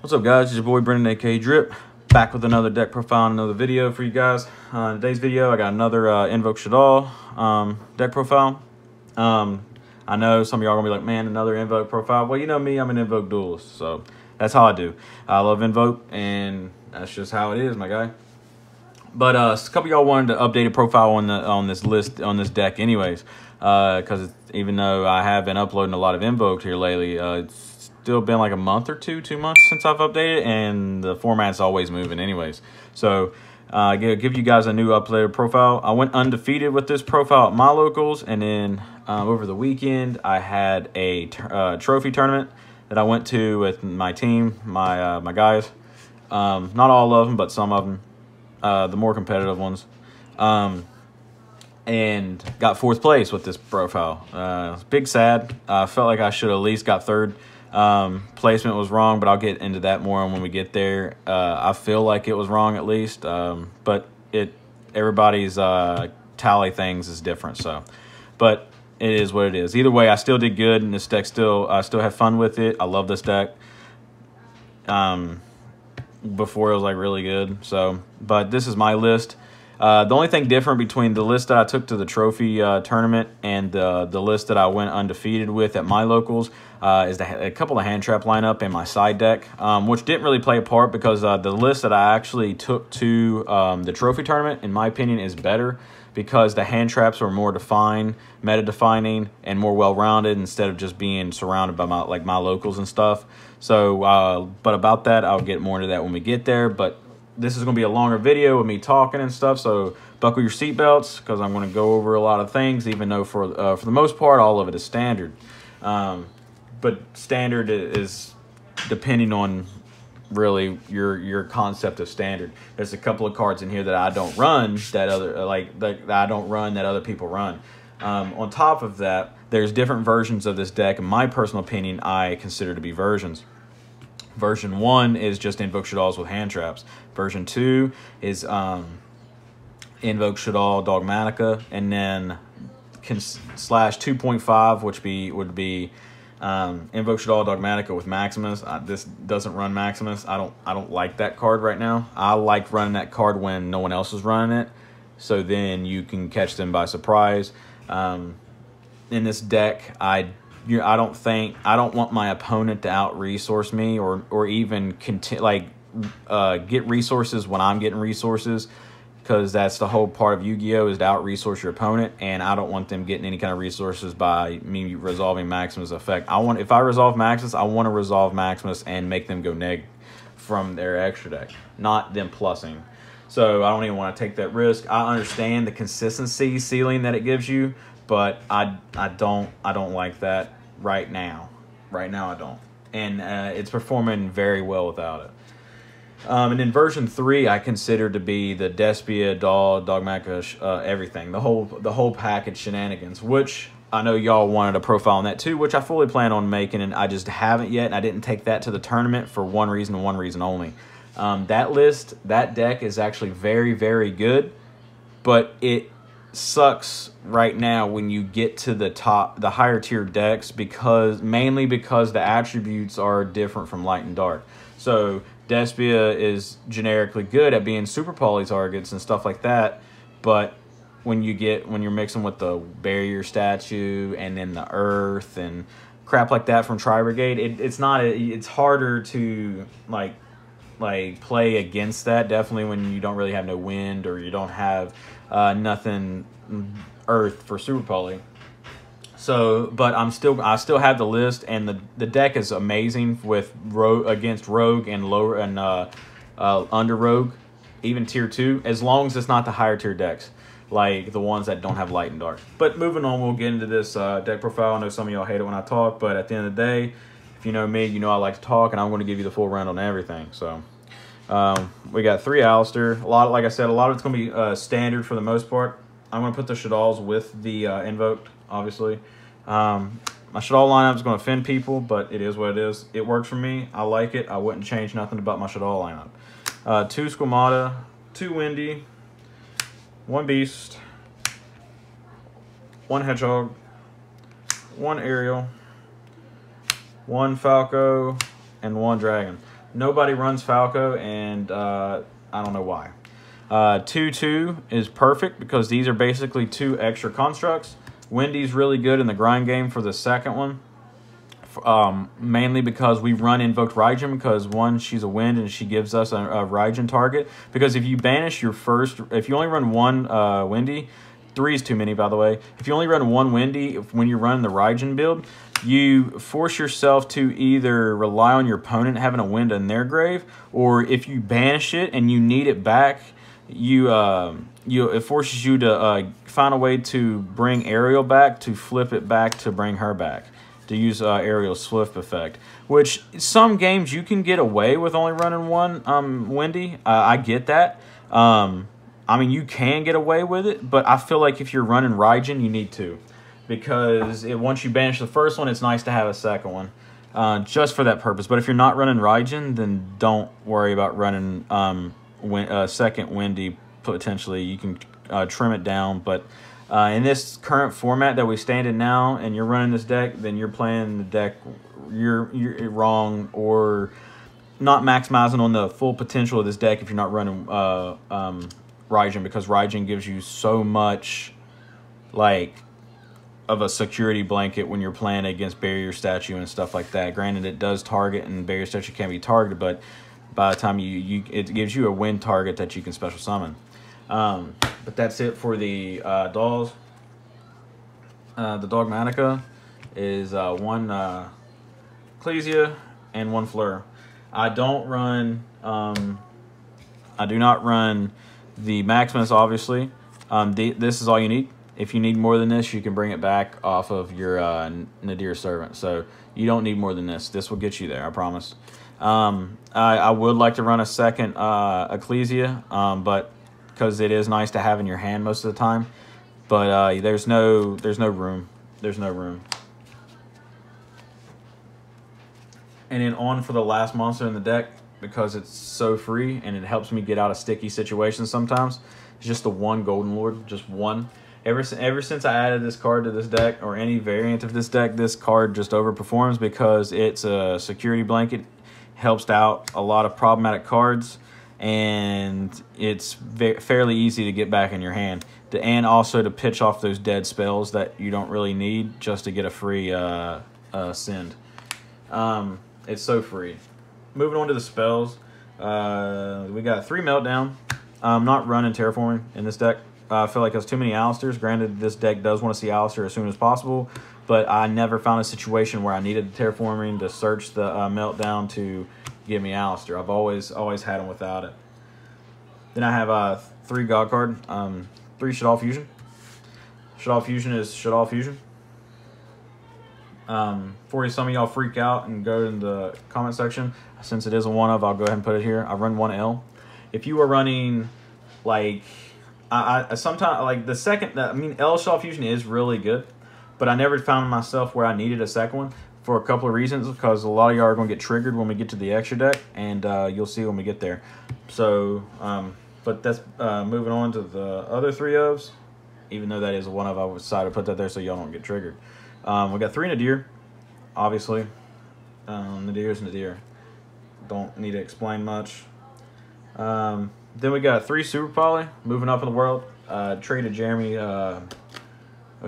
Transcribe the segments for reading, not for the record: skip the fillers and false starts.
What's up, guys? It's your boy Brendan, aka Drip, back with another deck profile and another video for you guys. In today's video, I got another Invoked Shaddoll deck profile. I know some of y'all are gonna be like, man, another Invoked profile. Well, you know me, I'm an Invoked duelist, so that's how I do. I love Invoked, and that's just how it is, my guy. But a couple of y'all wanted to update a profile on this list, on this deck, anyways, because even though I have been uploading a lot of Invoked here lately, it's still been like a month or 2 months since I've updated, and the format's always moving anyways. So give you guys a new updated profile. I went undefeated with this profile at my locals, and then over the weekend I had a trophy tournament that I went to with my team, my guys. Not all of them, but some of them, the more competitive ones. And got 4th place with this profile. Big sad. I felt like I should have at least got 3rd. Placement was wrong, but I'll get into that more when we get there. I feel like it was wrong at least, but everybody's tally things is different. So, but it is what it is. Either way, I still did good, and this deck I still have fun with it. I love this deck. Before it was like really good. So, but this is my list. The only thing different between the list that I took to the trophy tournament and the list that I went undefeated with at my locals is a couple of hand trap lineup in my side deck, which didn't really play a part because the list that I actually took to the trophy tournament, in my opinion, is better because the hand traps were more defined, meta-defining, and more well-rounded instead of just being surrounded by my locals and stuff. So, but about that, I'll get more into that when we get there. But this is going to be a longer video with me talking and stuff, so buckle your seatbelts because I'm going to go over a lot of things, even though for the most part, all of it is standard. But standard is depending on really your concept of standard. There's a couple of cards in here that I don't run that other people run. On top of that, there's different versions of this deck. In my personal opinion, I consider to be versions. Version 1 is just Invoked Shaddolls with hand traps. Version 2 is Invoked Shaddoll Dogmatika, and then slash 2.5, which would be Invoked Shaddoll Dogmatika with Maximus. This doesn't run Maximus. I don't like that card right now. I like running that card when no one else is running it, so then you can catch them by surprise. In this deck, I don't want my opponent to out-resource me or even get resources when I'm getting resources, because that's the whole part of Yu-Gi-Oh! Is to out-resource your opponent, and I don't want them getting any kind of resources by me resolving Maximus' effect. If I resolve Maximus, I want to resolve Maximus and make them go neg from their extra deck, not them plussing. So I don't even want to take that risk. I understand the consistency ceiling that it gives you, but I don't like that right now. Right now I don't. And it's performing very well without it. And in version 3, I consider to be the Despia, Dogmatika, everything. The whole package shenanigans, which I know y'all wanted a profile on that too, which I fully plan on making, and I just haven't yet, and I didn't take that to the tournament for one reason and one reason only. That deck is actually very, very good, but it sucks right now when you get to the higher tier decks, mainly because the attributes are different from light and dark. So Despia is generically good at being super poly targets and stuff like that, but when you're mixing with the barrier statue and then the earth and crap like that from Tri Brigade, it's harder to like play against that, definitely when you don't really have no wind or you don't have nothing earth for super poly. So, but I still have the list, and the deck is amazing with against rogue and lower and under rogue, even tier 2, as long as it's not the higher tier decks like the ones that don't have light and dark. But moving on, we'll get into this deck profile. I know some of y'all hate it when I talk, but at the end of the day, if you know me, you know I like to talk, and I'm going to give you the full round on everything. So we got 3 Alistair. Like I said, a lot of it's going to be standard for the most part. I'm going to put the Shaddolls with the Invoked, obviously. My Shaddoll lineup is going to offend people, but it is what it is. It works for me. I like it. I wouldn't change nothing about my Shaddoll lineup. 2 Squamata, 2 Windy, 1 Beast, 1 Hedgehog, 1 Aerial, 1 Falco, and 1 Dragon. Nobody runs Falco, and I don't know why. 2-2 is perfect because these are basically 2 extra constructs. Wendy's really good in the grind game for the second one. Mainly because we run Invoked Raijin, because one, she's a wind and she gives us a Raijin target. Because if you banish your first, if you only run one Windy, 3 is too many, by the way. If you only run one Windy when you're running the Raijin build, you force yourself to either rely on your opponent having a wind in their grave, or if you banish it and you need it back, it forces you to find a way to bring Ariel back, to flip it back, to bring her back, to use Ariel's Swift effect, which some games you can get away with only running one Windy. I get that. I mean, you can get away with it, but I feel like if you're running Raijin, you need to. Because once you banish the first one, it's nice to have a second one, just for that purpose. But if you're not running Raijin, then don't worry about running second Windy. Potentially, you can trim it down. But in this current format that we stand in now, and you're running this deck, then you're playing the deck you're wrong, or not maximizing on the full potential of this deck if you're not running Raijin, because Raijin gives you so much of a security blanket when you're playing against Barrier Statue and stuff like that. Granted, it does target, and Barrier Statue can be targeted, but by the time it gives you a win target that you can special summon. But that's it for the dolls. The Dogmatika is 1 Ecclesia and 1 Fleur. I don't run. I do not run the Maximus, obviously. This is all you need. If you need more than this, you can bring it back off of your Nadir Servant. So you don't need more than this. This will get you there, I promise. I would like to run a second Ecclesia, but because it is nice to have in your hand most of the time. But there's no room. There's no room. And then on for the last monster in the deck, because it's so free and it helps me get out of sticky situations sometimes. It's just the 1 Golden Lord, just 1. Ever since I added this card to this deck, or any variant of this deck, this card just overperforms because it's a security blanket, helps out a lot of problematic cards, and it's fairly easy to get back in your hand. And also to pitch off those dead spells that you don't really need just to get a free send. It's so free. Moving on to the spells, we got 3 Meltdown. I'm not running Terraforming in this deck. I feel like there's too many Alistairs. Granted, this deck does want to see Alistair as soon as possible, but I never found a situation where I needed the Terraforming to search the Meltdown to give me Alistair. I've always had them without it. Then I have 3 God card, 3 Shaddoll Fusion. Shaddoll Fusion is Shaddoll Fusion. Before some of y'all freak out and go in the comment section, since it is a 1-of, I'll go ahead and put it here. I run 1 L. If you are running I sometimes the second. I mean, L Shaddoll Fusion is really good, but I never found myself where I needed a second one for a couple of reasons. Because a lot of y'all are going to get triggered when we get to the extra deck, and you'll see when we get there. So, but that's moving on to the other 3 ofs. Even though that is a 1-of, I decided to put that there so y'all don't get triggered. We got 3 Nadir, obviously. Nadir is Nadir. Don't need to explain much. Then we got 3 Super Poly, moving up in the world. Traded Jeremy a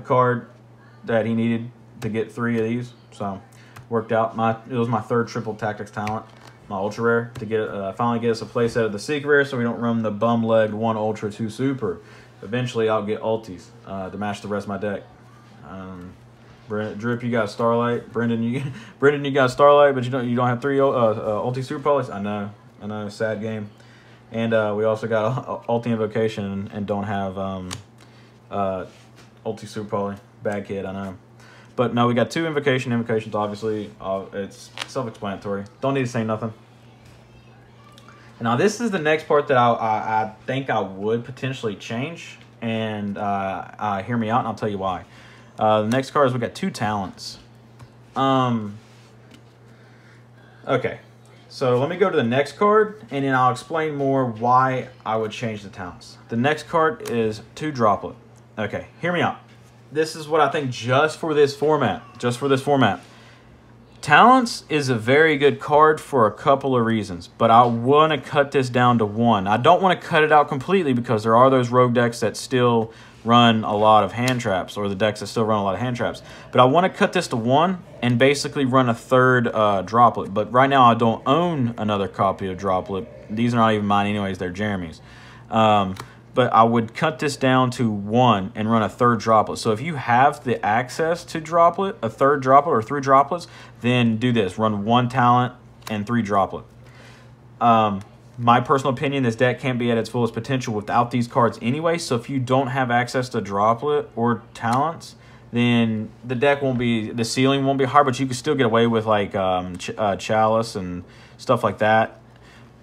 card that he needed to get 3 of these, so worked out. It was my 3rd triple tactics talent, my ultra rare, to get finally get us a playset of the secret rare, so we don't run the bum-legged 1 ultra 2 super. Eventually, I'll get ultis to match the rest of my deck. Drip, you got Starlight. Brendan, you got Starlight, but you don't have 3 ulti super polys. I know, sad game. And we also got ulti Invocation and don't have ulti super poly. Bad kid, I know. But no, we got 2 Invocations, obviously. It's self-explanatory. Don't need to say nothing. Now, this is the next part that I think I would potentially change. And hear me out, and I'll tell you why. The next card is we got 2 talents. Okay. So let me go to the next card, and then I'll explain more why I would change the talents. The next card is 2 Droplet. Okay, hear me out. This is what I think just for this format. Talents is a very good card for a couple of reasons, but I want to cut this down to 1. I don't want to cut it out completely because there are those rogue decks that still run a lot of hand traps, or the decks that still run a lot of hand traps. But I want to cut this to 1 and basically run a third droplet. But right now I don't own another copy of droplet. These are not even mine anyways, they're Jeremy's. But I would cut this down to 1 and run a third droplet. So if you have the access to droplet, a third droplet or 3 droplets, then do this. Run 1 talent and 3 droplet. My personal opinion, this deck can't be at its fullest potential without these cards anyway. So if you don't have access to droplet or talents, then the deck won't be, the ceiling won't be hard, but you can still get away with like Chalice and stuff like that.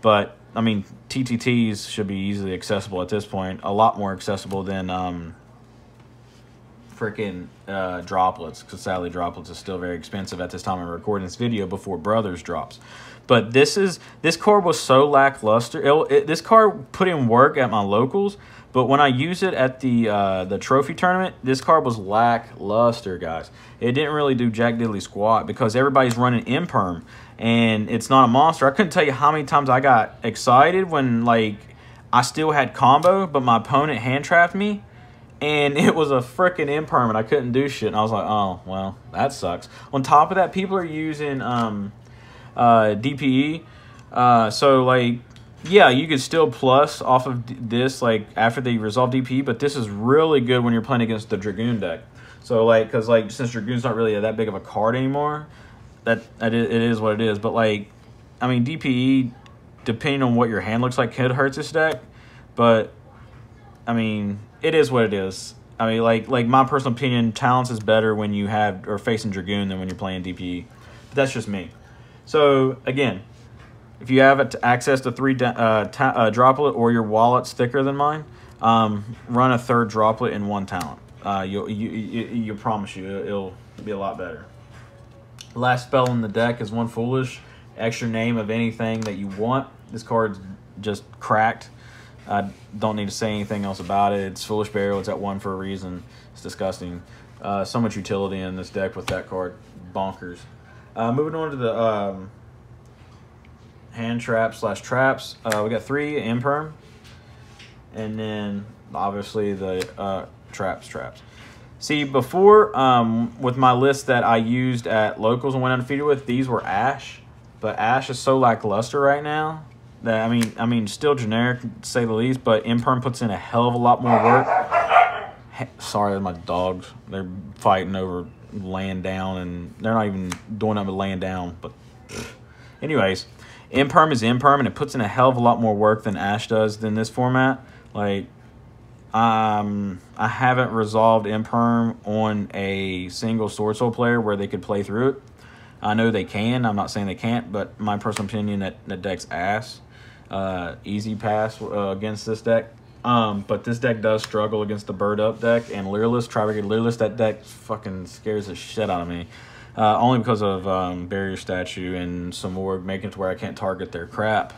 But I mean, TTTs should be easily accessible at this point. A lot more accessible than freaking droplets, because sadly droplets is still very expensive at this time of recording this video before Brothers drops. But this card was so lackluster. This card put in work at my locals, but when I used it at the trophy tournament, this card was lackluster, guys. It didn't really do jack diddly squat because everybody's running imperm, and it's not a monster. I couldn't tell you how many times I got excited when like I still had combo, but my opponent hand trapped me, and it was a freaking imperm, and I couldn't do shit. And I was like, oh well, that sucks. On top of that, people are using DPE, so like, yeah, you could still plus off of this like after they resolve DPE, but this is really good when you're playing against the Dragoon deck. So like, because like since Dragoon's not really that big of a card anymore, it is what it is. But like, I mean, DPE, depending on what your hand looks like, could hurt this deck, but I mean, it is what it is. I mean, like my personal opinion, Talents is better when you have or facing Dragoon than when you're playing DPE. But that's just me. So again, if you have access to 3 droplet or your wallet's thicker than mine, run a third droplet and 1 talent. You promise you it'll be a lot better. Last spell in the deck is 1 Foolish. Extra name of anything that you want. This card's just cracked. I don't need to say anything else about it. It's Foolish Burial. It's at 1 for a reason. It's disgusting. So much utility in this deck with that card. Bonkers. Moving on to the hand traps / traps. We got 3 imperm, and then obviously the traps. See, before with my list that I used at locals and went undefeated with, these were Ash, but Ash is so lackluster right now that I mean, still generic to say the least, but imperm puts in a hell of a lot more work. Sorry, my dogs. They're fighting over laying down, and they're not even doing nothing but laying down. But anyways, imperm is imperm, and it puts in a hell of a lot more work than Ash does in this format. Like, I haven't resolved imperm on a single Sword Soul player where they could play through it. I know they can. I'm not saying they can't, but my personal opinion, that deck's ass. Easy pass against this deck. But this deck does struggle against the Bird Up deck and Leerless. Tri-Brigade Leerless, that deck fucking scares the shit out of me. Only because of Barrier Statue and some more making it to where I can't target their crap.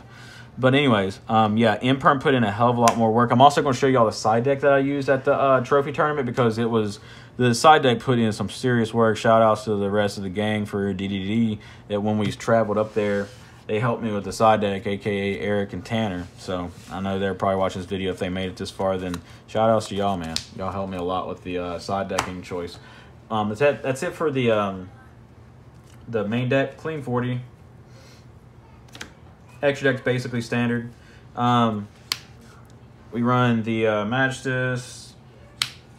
But anyways, yeah, imperm put in a hell of a lot more work. I'm also going to show you all the side deck that I used at the trophy tournament, because it was the side deck put in some serious work. Shout outs to the rest of the gang for DDD, that when we traveled up there, they helped me with the side deck, aka Eric and Tanner. So I know they're probably watching this video. If they made it this far, then shout outs to y'all, man. Y'all helped me a lot with the side decking choice. That's it for the main deck. Clean 40. Extra deck's basically standard. We run the Magistus,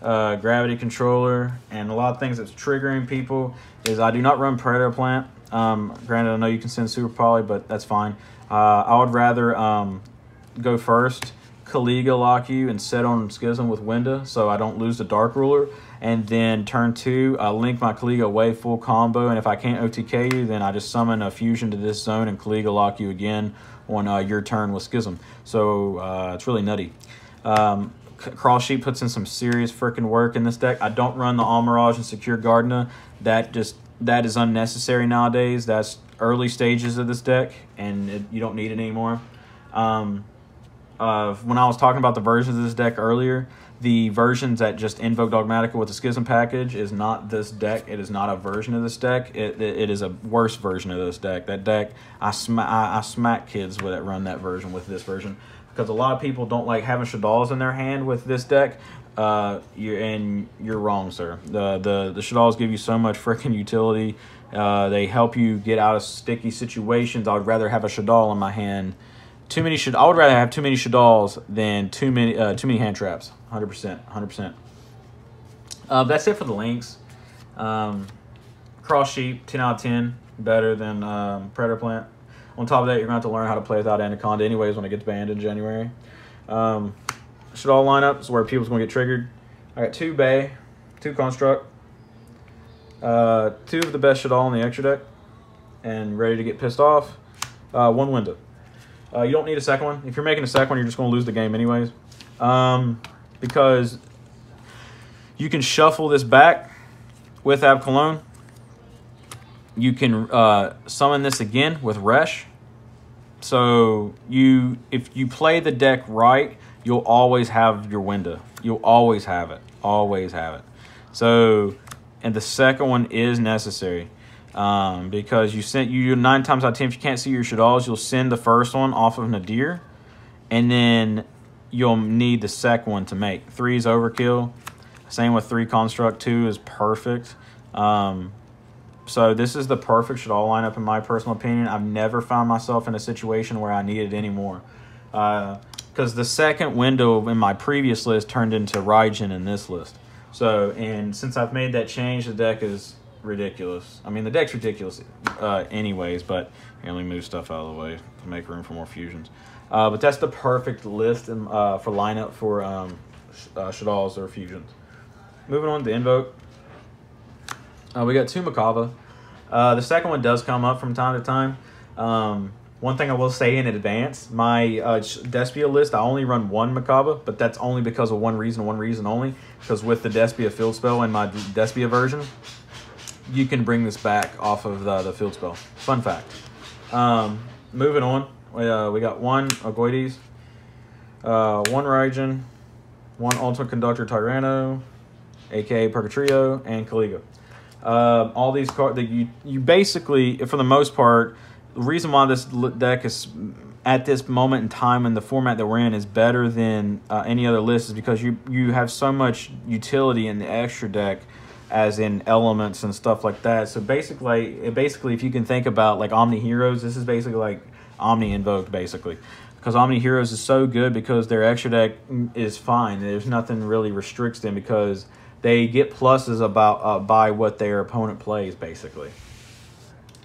Gravity Controller, and a lot of things that's triggering people is I do not run Predator Plant. Granted, I know you can send Super Poly, but that's fine. I would rather go first, Kaliga lock you, and set on Schism with Winda so I don't lose the Dark Ruler. And then turn 2, link my Kaliga away full combo, and if I can't OTK you, then I just summon a fusion to this zone and Kaliga lock you again on your turn with Schism. So it's really nutty. Cross Sheet puts in some serious freaking work in this deck. I don't run the Almirage and Secure Gardena. That is unnecessary nowadays. That's early stages of this deck, and you don't need it anymore. When I was talking about the versions of this deck earlier, the versions that just invoke Dogmatika with the Schism package is not this deck. It is not a version of this deck. It is a worse version of this deck. That deck, I smack kids that run that version with this version, because a lot of people don't like having Shaddolls in their hand with this deck. You're wrong, sir. The Shaddolls give you so much freaking utility. They help you get out of sticky situations. I would rather have a Shaddoll in my hand. I would rather have too many Shaddolls than too many hand traps. 100%, 100%. That's it for the links. Cross Sheep, 10 out of 10, better than Predator Plant. On top of that, you're going to have to learn how to play without Anaconda anyways when it gets banned in January. Shaddoll lineup is where people's going to get triggered. I got 2 Bay, 2 Construct, 2 of the best Shaddoll in the extra deck, and ready to get pissed off. 1 window. You don't need a second one. If you're making a second one, you're just going to lose the game anyways. Because you can shuffle this back with Ab Cologne. You can summon this again with Resh. So if you play the deck right, you'll always have your window. You'll always have it. Always have it. So, and the second one is necessary. Because you 9 times out of 10, if you can't see your Shaddolls, you'll send the first one off of Nadir, and then you'll need the second one to make. 3 is overkill. Same with 3 Construct. 2 is perfect. So this is the perfect Shaddoll lineup in my personal opinion. I've never found myself in a situation where I needed any more. Because the second window in my previous list turned into Raijin in this list. So, and since I've made that change, the deck is ridiculous. I mean, the deck's ridiculous anyways, but here, let me move stuff out of the way to make room for more fusions. But that's the perfect list for lineup for Shaddolls or fusions. Moving on to Invoke. We got 2 Makava. The second one does come up from time to time. One thing I will say in advance, my Despia list, I only run 1 Makava, but that's only because of one reason only. Because with the Despia field spell in my Despia version, you can bring this back off of the field spell. Fun fact. Moving on, we got 1 Agoides, 1 Raijin, 1 Ultimate Conductor Tyranno, aka Purgatrio, and Caligo. All these cards that you basically, for the most part, the reason why this deck is at this moment in time in the format that we're in is better than any other list is because you have so much utility in the extra deck, as in elements and stuff like that. So basically, if you can think about like Omni Heroes, this is basically like Omni Invoked, basically. Because Omni Heroes is so good because their extra deck is fine. There's nothing really restricts them because they get pluses by what their opponent plays, basically.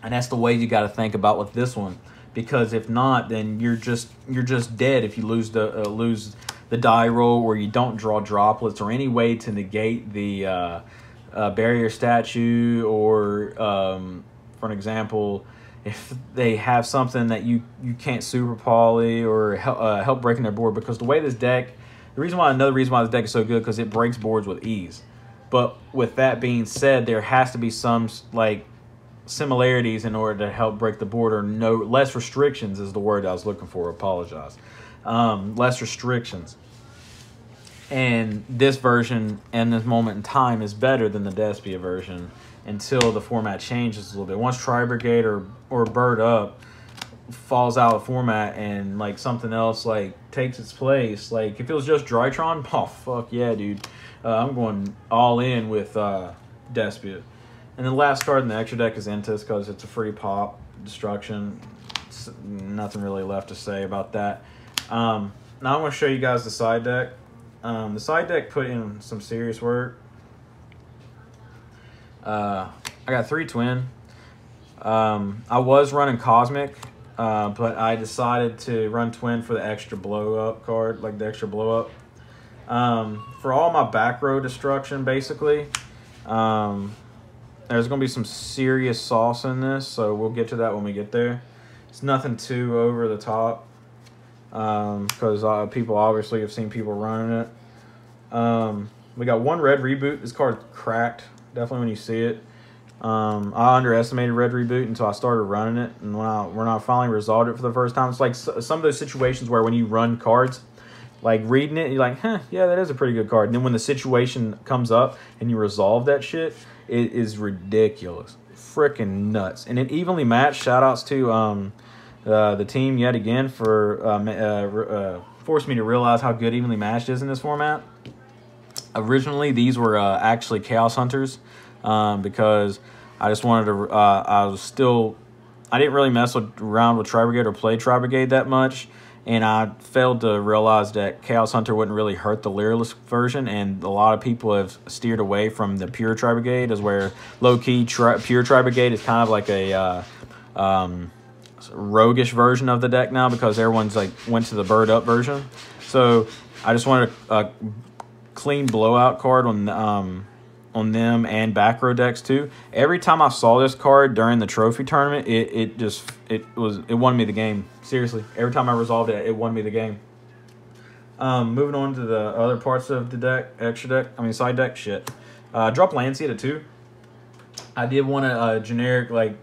And that's the way you got to think about with this one. Because if not, then you're just dead if you lose the die roll or you don't draw droplets or any way to negate the barrier statue, or for an example, if they have something that you can't super poly or help breaking their board. Because the way this deck, another reason why this deck is so good, because it breaks boards with ease. But with that being said, there has to be some like similarities in order to help break the board, or less restrictions is the word I was looking for. Apologize. Less restrictions. And this version and this moment in time is better than the Despia version until the format changes a little bit. Once Tri-Brigade or Bird Up falls out of format and like something else like takes its place, like if it was just Drytron, oh fuck yeah, dude. I'm going all in with Despia. And the last card in the extra deck is Entis because it's a free pop destruction. Nothing really left to say about that. Now I'm going to show you guys the side deck. The side deck put in some serious work. I got 3 Twin. I was running Cosmic, but I decided to run Twin for the extra blow-up card, like the extra blow-up. For all my back row destruction, basically, there's going to be some serious sauce in this, so we'll get to that when we get there. It's nothing too over the top, because people obviously have seen people running it. We got 1 Red Reboot. This card's cracked, definitely when you see it. I underestimated Red Reboot until I started running it, and when I finally resolved it for the first time, it's like some of those situations where when you run cards, like reading it, you're like, huh, yeah, that is a pretty good card. And then when the situation comes up and you resolve that shit, it is ridiculous. Freaking nuts. And it evenly matched. Shout outs to the team yet again for forced me to realize how good evenly matched is in this format. Originally, these were actually Chaos Hunters because I just wanted to, I didn't really mess around with Tri-Brigade or play Tri-Brigade that much, and I failed to realize that Chaos Hunter wouldn't really hurt the Lyralist version, and a lot of people have steered away from the pure Tri-Brigade, as where low-key pure Tri-Brigade is kind of like a roguish version of the deck now, because everyone's like went to the bird up version. So I just wanted a clean blowout card on them and back row decks too. Every time I saw this card during the trophy tournament, it won me the game. Seriously, every time I resolved it, it won me the game. Moving on to the other parts of the deck, side deck shit. Drop Lancey at a 2. I did want a generic, like,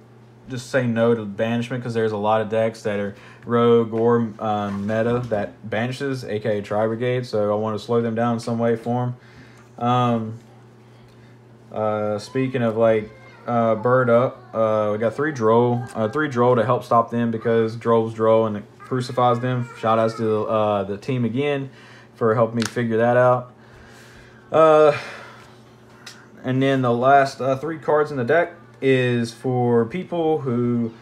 just say no to banishment, because there's a lot of decks that are rogue or meta that banishes, aka Tri-Brigade, so I want to slow them down in some way, form. Speaking of like bird up, we got 3 Droll to help stop them, because Drolls Droll and it crucifies them. Shout outs to the team again for helping me figure that out. And then the last 3 cards in the deck is for people who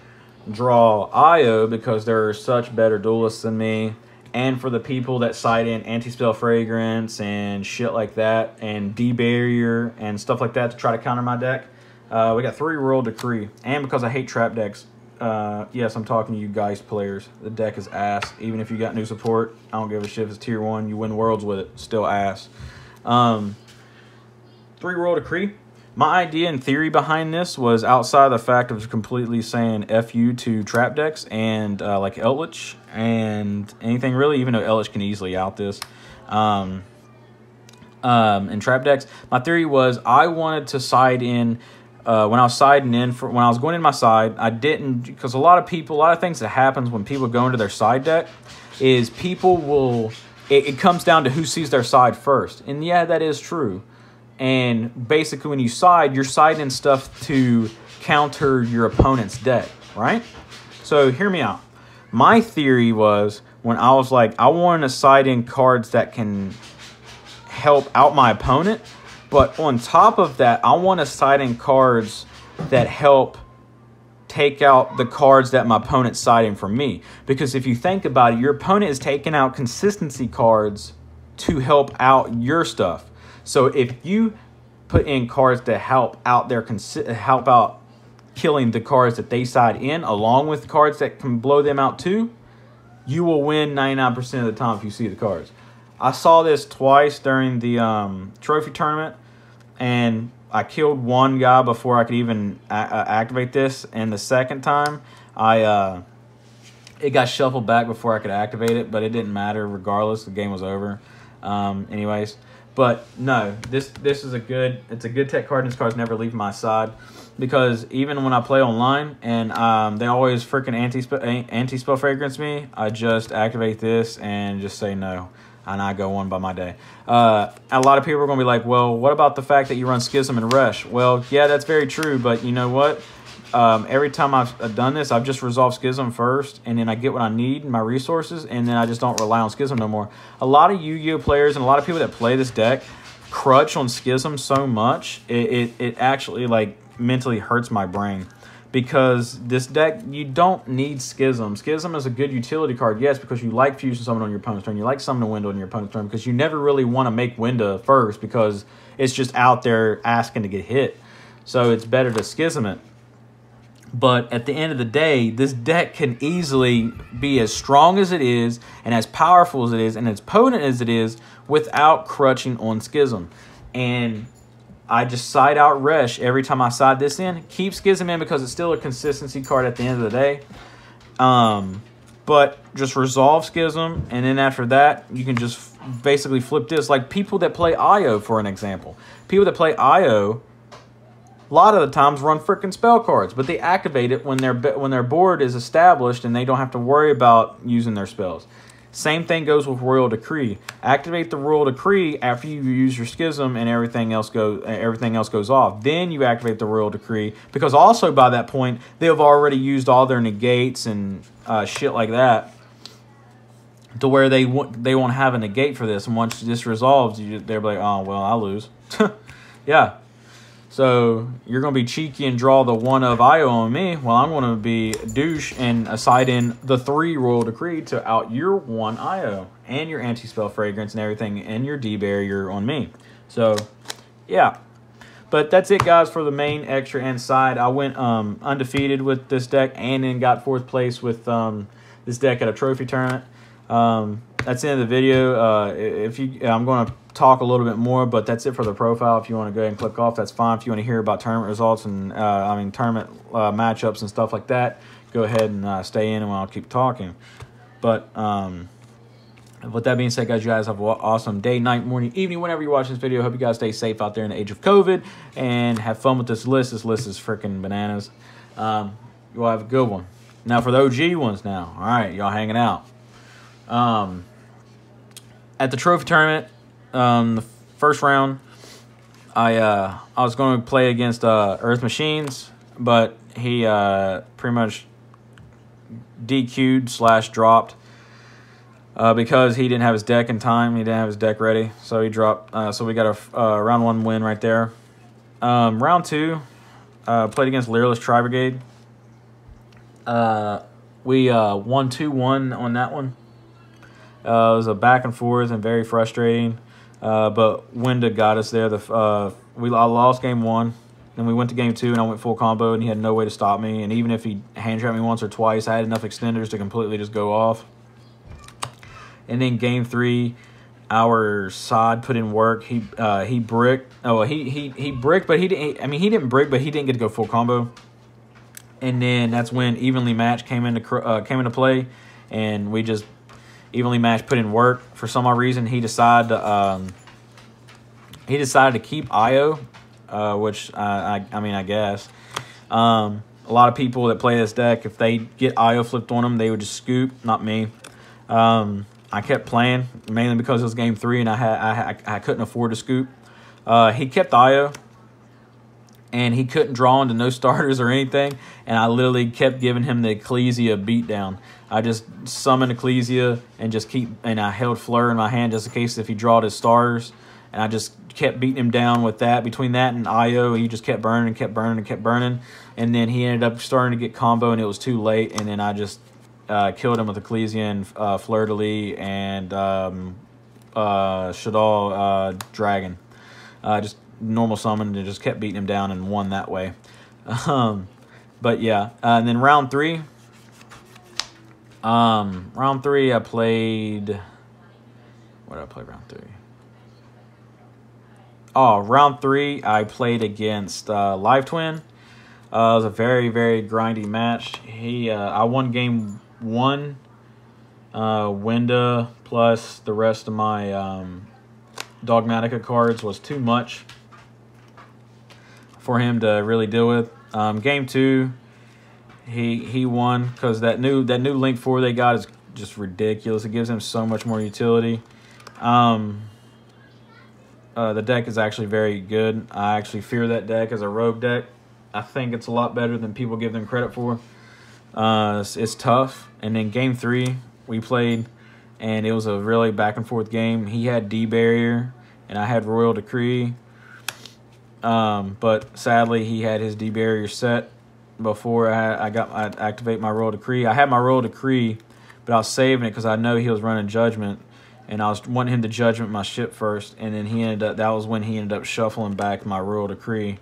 draw IO because they're such better duelists than me, and for the people that side in Anti-Spell Fragrance and shit like that, and D-Barrier and stuff like that to try to counter my deck. We got 3 Royal Decree, and because I hate trap decks, yes, I'm talking to you guys players, the deck is ass. Even if you got new support, I don't give a shit if it's tier 1, you win worlds with it, still ass. 3 Royal Decree. My idea and theory behind this was outside the fact of completely saying F you to trap decks and like Eldritch and anything really, even though Eldritch can easily out this. And trap decks, my theory was I wanted to side in, when I was siding in, when I was going in my side, I didn't, because a lot of things that happens when people go into their side deck is people will, it comes down to who sees their side first. And yeah, that is true. And basically when you side, you're siding stuff to counter your opponent's deck, right? So hear me out. My theory was, when I was like, I want to side in cards that can help out my opponent, but on top of that, I want to side in cards that help take out the cards that my opponent's siding from me. Because if you think about it, your opponent is taking out consistency cards to help out your stuff. So if you put in cards that help out killing the cards that they side in, along with cards that can blow them out too, you will win 99% of the time if you see the cards. I saw this twice during the trophy tournament, and I killed one guy before I could even activate this, and the second time it got shuffled back before I could activate it, but it didn't matter regardless. The game was over. Anyways. But no, this is a good tech card, and this card's never leaving my side, because even when I play online and they always freaking anti-spell fragrance me, I just activate this and just say no, and I go on by my day. A lot of people are going to be like, well, what about the fact that you run Schism and Resh? Well, yeah, that's very true, but you know what? Every time I've done this, I've just resolved Schism first, and then I get what I need in my resources, and then I just don't rely on Schism no more. A lot of Yu-Gi-Oh players and a lot of people that play this deck crutch on Schism so much, it actually like mentally hurts my brain. Because this deck, you don't need Schism. Schism is a good utility card, yes, because you like Fusion Summon on your opponent's turn. You like Summon a Window on your opponent's turn, because you never really want to make Window first, because it's just out there asking to get hit. So it's better to Schism it. But at the end of the day, this deck can easily be as strong as it is, and as powerful as it is, and as potent as it is, without crutching on Schism. And I just side out Resh every time I side this in. Keep Schism in because it's still a consistency card at the end of the day. But just resolve Schism, and then after that, you can just basically flip this. Like people that play IO, for an example. People that play IO, a lot of the times run freaking spell cards, but they activate it when their board is established and they don't have to worry about using their spells. Same thing goes with Royal Decree. Activate the Royal Decree after you use your Schism and everything else goes off. Then you activate the Royal Decree, because also by that point they have already used all their negates and shit like that, to where they won't have a negate for this. And once this resolves, they're like, oh well, I lose. Yeah. So you're going to be cheeky and draw the 1 of IO on me. Well, I'm going to be douche and aside in the 3 Royal Decree to out your 1 IO and your anti-spell fragrance and everything and your D barrier on me. So, yeah. But that's it, guys, for the main, extra, and side. I went undefeated with this deck and then got 4th place with this deck at a trophy tournament. That's the end of the video. I'm going to talk a little bit more, but that's it for the profile. If you want to go ahead and click off, that's fine. If you want to hear about tournament results and tournament matchups and stuff like that, go ahead and stay in and I'll keep talking. But with that being said, guys, you guys have an awesome day, night, morning, evening, whenever you watch this video. Hope you guys stay safe out there in the age of COVID and have fun with this list. This list is freaking bananas. You'll have a good one. Now for the OG ones now. All right, y'all hanging out. At the trophy tournament, the first round, I was going to play against Earth Machines, but he pretty much DQ'd / dropped because he didn't have his deck in time. He didn't have his deck ready, so he dropped. So we got a round 1 win right there. Round 2, played against Leerless Tri Brigade. We won 2-1 on that one. It was a back and forth and very frustrating. But Winda got us there. I lost game 1, then we went to game 2, and I went full combo, and he had no way to stop me. And even if he hand trapped me once or twice, I had enough extenders to completely just go off. And then game 3, our side put in work. He bricked. Oh, he bricked, but he didn't. I mean, he didn't brick, but he didn't get to go full combo. And then that's when evenly matched came into play, and we just evenly matched, put in work. For some odd reason, he decided to keep IO, which I mean, I guess a lot of people that play this deck, if they get IO flipped on them, they would just scoop. Not me. I kept playing mainly because it was game 3 and I couldn't afford to scoop. He kept IO, and he couldn't draw into no starters or anything, and I literally kept giving him the Ecclesia beatdown. I just summoned Ecclesia and I held Fleur in my hand just in case if he drawed his starters, and I just kept beating him down with that. Between that and IO, he just kept burning and kept burning and kept burning, and then he ended up starting to get combo, and it was too late, and then I just killed him with Ecclesia and Fleur de Lis and Shaddoll Dragon. Just normal summon and just kept beating him down and won that way. But yeah, and then round 3. Round 3 I played. What did I play round 3? Oh, round 3 I played against Live Twin. It was a very, very grindy match. I won game 1. Winda plus the rest of my Dogmatika cards was too much for him to really deal with. Game 2, he won because that new Link 4 they got is just ridiculous. It gives him so much more utility. The deck is actually very good. I actually fear that deck as a rogue deck. I think it's a lot better than people give them credit for. It's tough. And then game 3 we played, and it was a really back and forth game. He had D barrier and I had Royal Decree. But sadly he had his D barrier set before I activate my Royal Decree. I had my Royal Decree, but I was saving it because I know he was running Judgment, and I was wanting him to Judgment my ship first, and then that was when he ended up shuffling back my Royal Decree.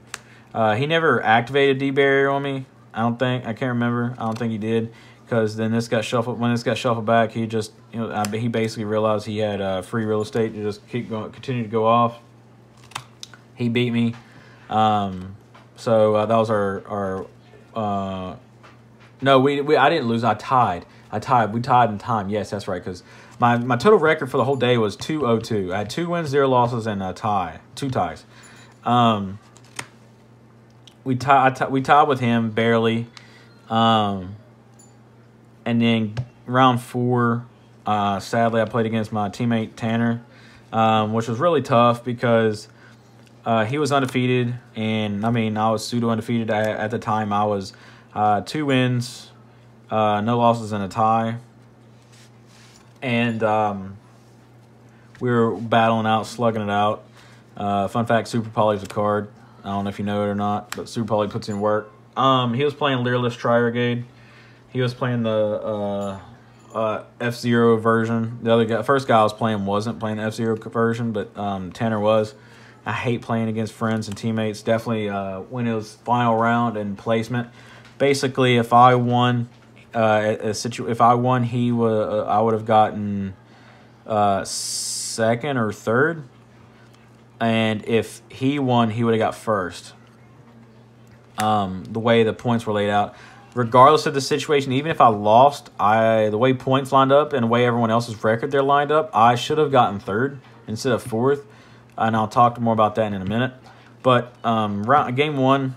He never activated D barrier on me. I can't remember. I don't think he did, because then this got shuffled. When this got shuffled back, he just, he basically realized he had free real estate to just continue to go off. He beat me. So that was our no, I didn't lose. I tied. We tied in time. Yes, that's right. Because my total record for the whole day was 2-0-2. I had 2 wins, 0 losses, and a tie. 2 ties. We tied with him barely. And then round 4, Sadly, I played against my teammate Tanner, which was really tough because he was undefeated, and I mean, I was pseudo undefeated at the time. I was 2 wins, no losses, and a tie, and we were battling out, slugging it out. Fun fact: Super Poly's a card. I don't know if you know it or not, but Super Poly puts in work. He was playing Leerless Tri-Brigade. He was playing the F-Zero version. The other guy, first guy I was playing wasn't playing the F-Zero version, but Tanner was. I hate playing against friends and teammates. Definitely when it was final round and placement. Basically, if I won, if I won, I would have gotten second or third. And if he won, he would have got first. The way the points were laid out, regardless of the situation, even if I lost, the way points lined up and the way everyone else's record they're lined up, I should have gotten third instead of fourth. And I'll talk more about that in a minute. But game 1,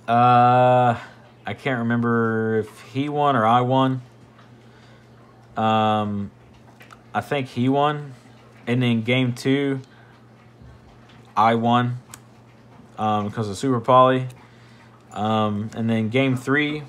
I can't remember if he won or I won. I think he won. And then game 2, I won because of Super Poly. And then game 3,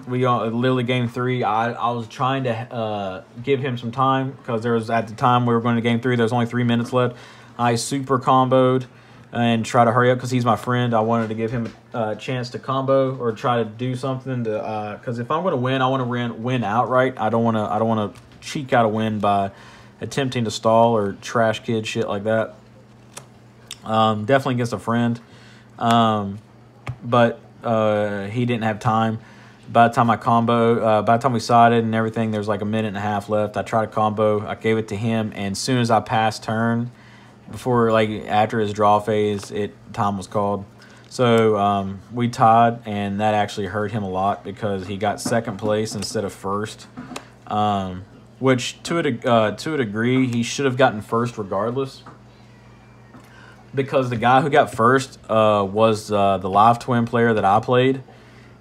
literally game 3, I was trying to give him some time because there was, at the time we were going to game 3, there was only 3 minutes left. I super comboed and try to hurry up because he's my friend. I wanted to give him a chance to combo or try to do something to because if I'm going to win, I want to win outright. I don't want to cheek out a win by attempting to stall or trash kid shit like that. Definitely against a friend. But he didn't have time. By the time I by the time we sided and everything, there was like a minute and a half left. I tried to combo. I gave it to him, and as soon as I passed turn, after his draw phase, time was called. So we tied, and that actually hurt him a lot because he got second place instead of first. Which to a degree, he should have gotten first regardless. Because the guy who got first was the live twin player that I played,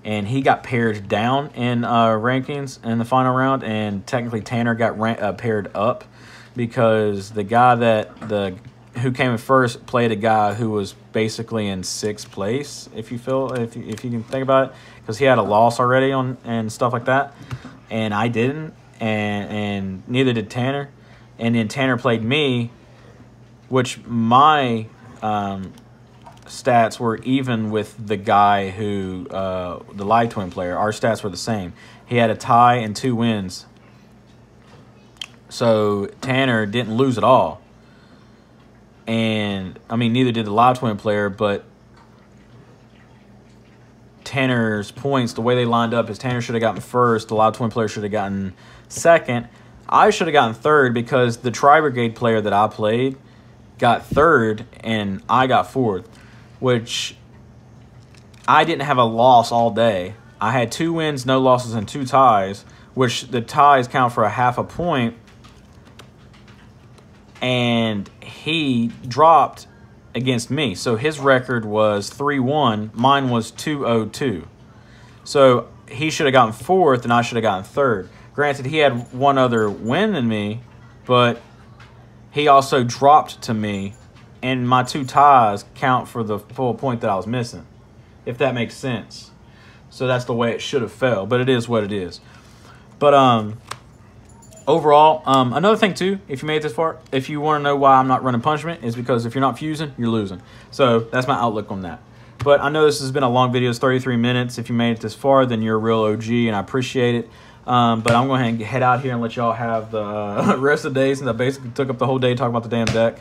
and he got paired down in rankings in the final round, and technically Tanner got paired up because the guy who came in first played a guy who was basically in 6th place, if you can think about it, because he had a loss already and stuff like that, and I didn't, and neither did Tanner, and then Tanner played me, which my stats were even with the guy who, the live twin player. Our stats were the same. He had a tie and 2 wins. So Tanner didn't lose at all. And, I mean, neither did the live twin player, but Tanner's points, the way they lined up is Tanner should have gotten first, the live twin player should have gotten second. I should have gotten third because the Tri-Brigade player that I played got third and I got fourth, which I didn't have a loss all day. I had 2 wins, no losses, and 2 ties, which the ties count for a half a point, and he dropped against me. So his record was 3-1, mine was 2-0-2. So he should have gotten fourth and I should have gotten third. Granted, he had 1 other win than me, but he also dropped to me, and my 2 ties count for the full point that I was missing, if that makes sense. So that's the way it should have fell, but it is what it is. But overall, another thing too, if you made it this far, if you want to know why I'm not running punishment, is because if you're not fusing, you're losing. So that's my outlook on that. But I know this has been a long video. It's 33 minutes. If you made it this far, then you're a real OG, and I appreciate it. But I'm going to head out here and let y'all have the rest of the day, since I basically took up the whole day talking about the damn deck.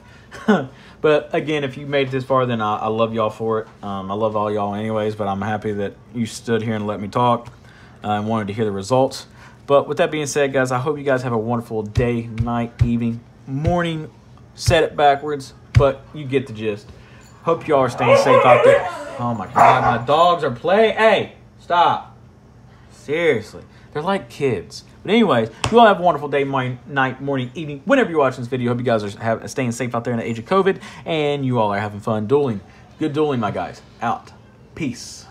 But again, if you made it this far, then I love y'all for it. I love all y'all anyways, but I'm happy that you stood here and let me talk and wanted to hear the results. But with that being said, guys, I hope you guys have a wonderful day, night, evening, morning. Said it backwards, but you get the gist. Hope y'all are staying safe out there. Oh my God, my dogs are playing. Hey, stop. Seriously. They're like kids. But anyways, you all have a wonderful day, night, morning, evening, whenever you're watching this video. Hope you guys are staying safe out there in the age of COVID, and you all are having fun dueling. Good dueling, my guys. Out. Peace.